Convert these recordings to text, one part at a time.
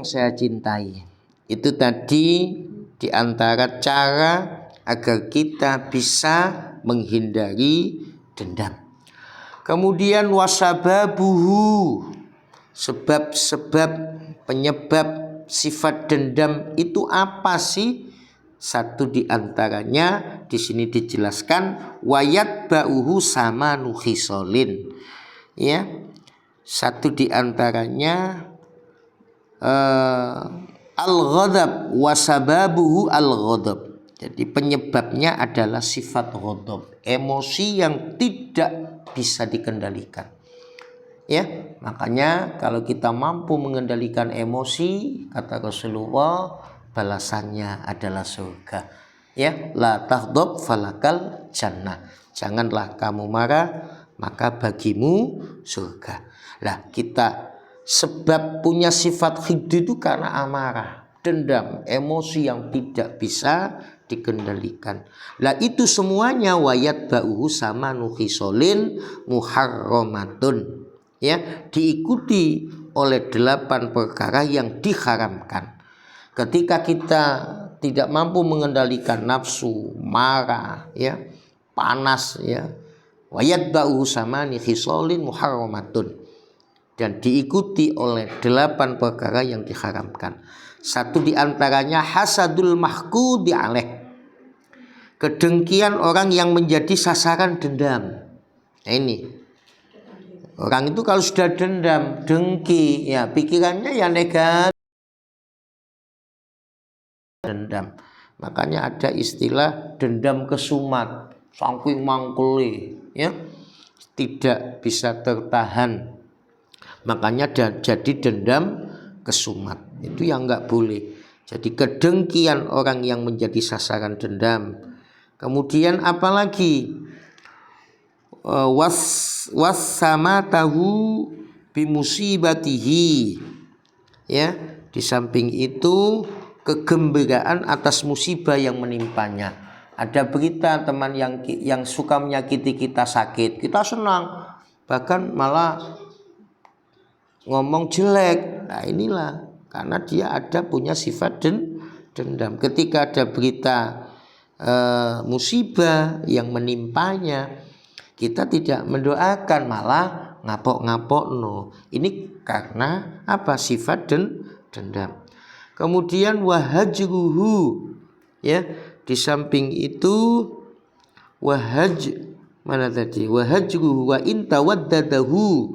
saya cintai. Itu tadi diantara cara agar kita bisa menghindari dendam. Kemudian wasababuhu, sebab-sebab penyebab sifat dendam itu apa sih? Satu diantaranya di sini dijelaskan wayat bauhu sama nuhisolin. Ya, satu diantaranya al-ghadab wasababuhu al-ghadab. Jadi penyebabnya adalah sifat ghadab, emosi yang tidak bisa dikendalikan. Ya, makanya kalau kita mampu mengendalikan emosi, kata Rasulullah, balasannya adalah surga. Ya, la taghdab falakal jannah. Janganlah kamu marah, maka bagimu surga. Lah, kita sebab punya sifat hiddu itu karena amarah, dendam, emosi yang tidak bisa dikendalikan. Lah itu semuanya wayat ba'uhu sama nuhisolin muharramatun. Ya, diikuti oleh 8 perkara yang diharamkan. Ketika kita tidak mampu mengendalikan nafsu, marah, ya, panas, ya, wayat ba'uhu sama nuhisolin muharramatun, dan diikuti oleh 8 perkara yang diharamkan. Satu diantaranya hasadul mahqudi alaih, kedengkian orang yang menjadi sasaran dendam. Nah ini, orang itu kalau sudah dendam, dengki, ya pikirannya ya negatif, dendam. Makanya ada istilah dendam kesumat, saking mangkuli, ya, tidak bisa tertahan. Makanya jadi dendam kesumat. Itu yang enggak boleh. Jadi kedengkian orang yang menjadi sasaran dendam. Kemudian apalagi was sama tahu bimusibatihi. Ya, di samping itu kegembiraan atas musibah yang menimpanya. Ada berita teman yang suka menyakiti kita sakit, kita senang, bahkan malah ngomong jelek. Nah inilah karena dia ada punya sifat dendam. Ketika ada berita musibah yang menimpanya, kita tidak mendoakan, malah ngapok-ngapok. No, ini karena apa? Sifat dendam. Kemudian wahajruhu, ya, di samping itu wahajruhu wa intawaddadahu.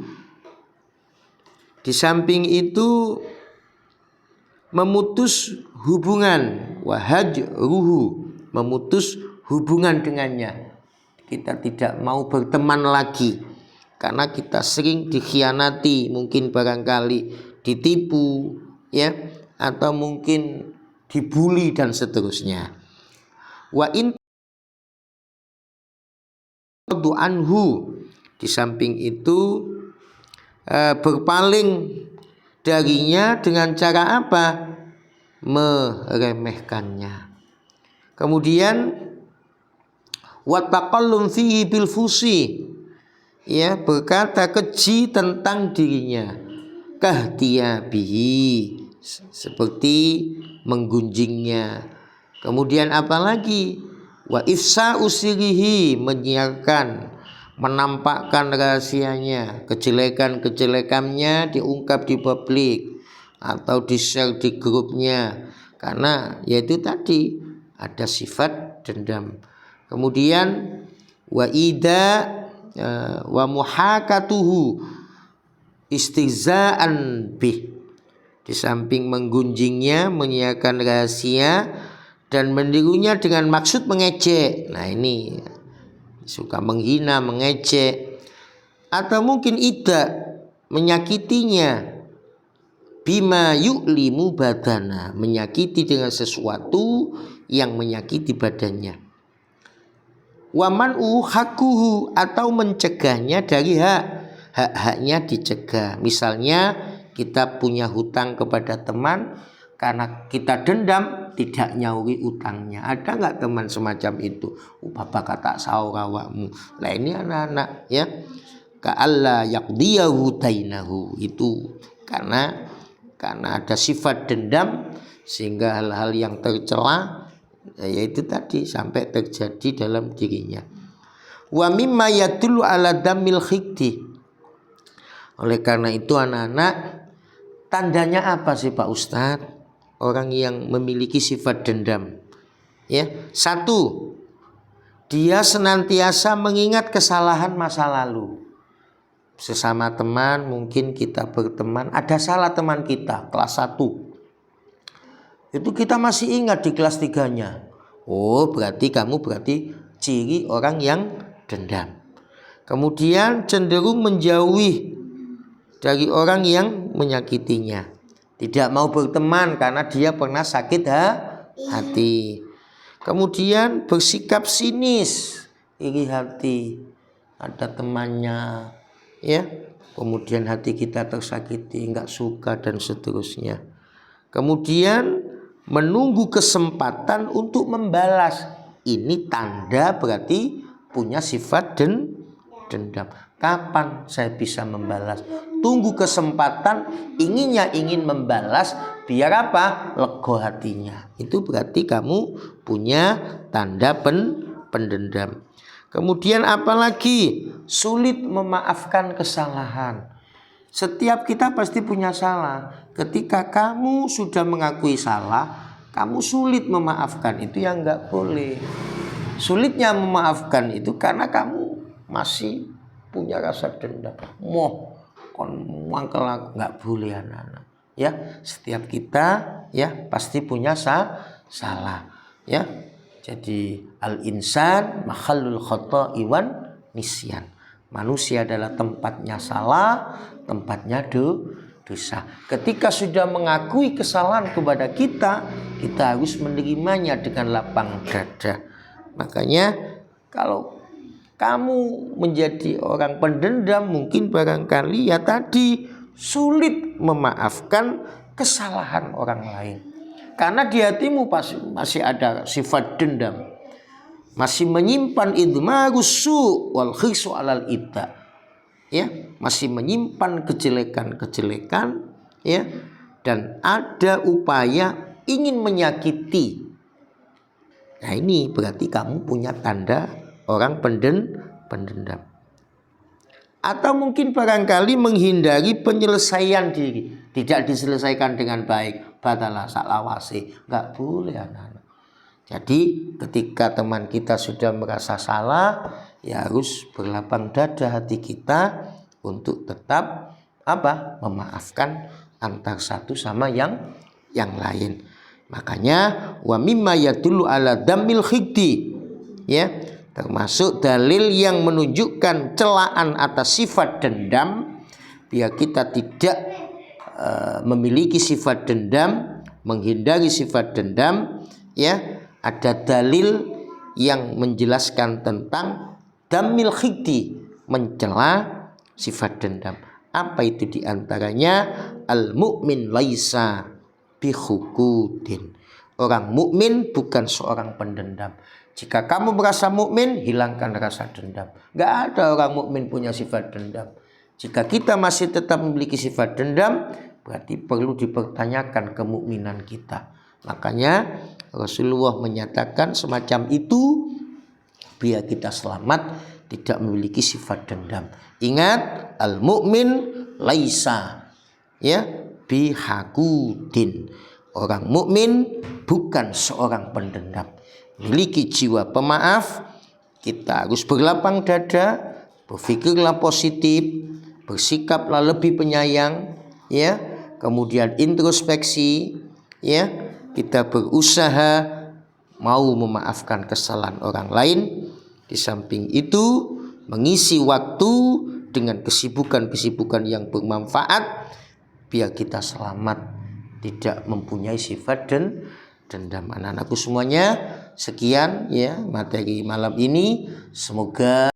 Di samping itu memutus hubungan, wahajruhu, memutus hubungan dengannya. Kita tidak mau berteman lagi karena kita sering dikhianati, mungkin barangkali ditipu, ya, atau mungkin dibully dan seterusnya. Wa in anhu, di samping itu berpaling darinya dengan cara apa? Meremehkannya. Kemudian wattaqallum fihi bil fusi, ya, berkata keji tentang dirinya, kahtiyabihi, seperti menggunjingnya. Kemudian apalagi wa ifsa usirihi, menyiarkan, menampakkan rahasianya, kejelekannya diungkap di publik atau di-share di grupnya, karena yaitu tadi ada sifat dendam. Kemudian wa ida wa muhakatuhu istihza'an bih, di samping menggunjingnya, menyiarkan rahasia dan menirunya dengan maksud mengejek. Nah ini suka menghina, mengejek, atau mungkin ida menyakitinya, bima yu'limu badana, menyakiti dengan sesuatu yang menyakiti badannya. Waman'u hakuhu, atau mencegahnya dari hak-haknya dicegah. Misalnya kita punya hutang kepada teman, karena kita dendam tidak nyauri utangnya. Ada nggak teman semacam itu? Bapak kata sahur awakmu. Lah ini anak-anak, ya, ka'alla yaqdiyahu tainahu, itu karena karena ada sifat dendam sehingga hal-hal yang tercela yaitu tadi sampai terjadi dalam dirinya. Wa mimma yadullu ala damil khikti. Oleh karena itu anak-anak, tandanya apa sih Pak Ustadz orang yang memiliki sifat dendam? Ya, satu, dia senantiasa mengingat kesalahan masa lalu. Sesama teman mungkin kita berteman, ada salah teman kita kelas 1. Itu kita masih ingat di kelas 3-nya. Oh, berarti kamu ciri orang yang dendam. Kemudian cenderung menjauhi dari orang yang menyakitinya. Tidak mau berteman karena dia pernah sakit hati. Kemudian bersikap sinis, iri hati. Ada temannya, ya. Kemudian hati kita tersakiti, enggak suka dan seterusnya. Kemudian menunggu kesempatan untuk membalas. Ini tanda berarti punya sifat dendam. Kapan saya bisa membalas? Tunggu kesempatan, ingin membalas biar apa? Lega hatinya. Itu berarti kamu punya tanda pendendam. Kemudian apalagi? Sulit memaafkan kesalahan. Setiap kita pasti punya salah. Ketika kamu sudah mengakui salah, kamu sulit memaafkan. Itu yang enggak boleh. Sulitnya memaafkan itu karena kamu masih punya rasa dendam. Kon mangkel aku, nggak boleh anak-anak. Ya, setiap kita ya pasti punya salah. Ya, jadi al-insan mahallul khata'i wan nisyan. Manusia adalah tempatnya salah, tempatnya dosa. Ketika sudah mengakui kesalahan kepada kita harus menerimanya dengan lapang dada. Makanya kalau kamu menjadi orang pendendam mungkin barangkali ya tadi sulit memaafkan kesalahan orang lain. Karena di hatimu masih ada sifat dendam. Masih menyimpan idmarusu wal khisu alal ita. Ya, masih menyimpan kejelekan-kejelekan ya, dan ada upaya ingin menyakiti. Nah, ini berarti kamu punya tanda orang pendendam. Atau mungkin barangkali menghindari penyelesaian diri, tidak diselesaikan dengan baik, batalah salawasi, enggak boleh anak-anak. Jadi ketika teman kita sudah merasa salah, ya harus berlapang dada hati kita untuk tetap memaafkan antar satu sama yang lain. Makanya wa mimma yadullu ala damil khiddi, ya, termasuk dalil yang menunjukkan celaan atas sifat dendam biar kita tidak memiliki sifat dendam, menghindari sifat dendam, ya. Ada dalil yang menjelaskan tentang damil khiddi, mencela sifat dendam. Apa itu diantaranya? Al-mu'min laisa bihukudin. Orang mukmin bukan seorang pendendam. Jika kamu merasa mukmin, hilangkan rasa dendam. Gak ada orang mukmin punya sifat dendam. Jika kita masih tetap memiliki sifat dendam, berarti perlu dipertanyakan kemukminan kita. Makanya Rasulullah menyatakan semacam itu biar kita selamat, tidak memiliki sifat dendam. Ingat, al-mu'min laisa ya bihakudin. Orang mukmin bukan seorang pendendam. Miliki jiwa pemaaf. Kita harus berlapang dada, berpikirlah positif, bersikaplah lebih penyayang, ya. Kemudian introspeksi, ya. Kita berusaha mau memaafkan kesalahan orang lain. Di samping itu, mengisi waktu dengan kesibukan-kesibukan yang bermanfaat biar kita selamat, tidak mempunyai sifat dendam. Anak-anakku semuanya, sekian ya materi malam ini. Semoga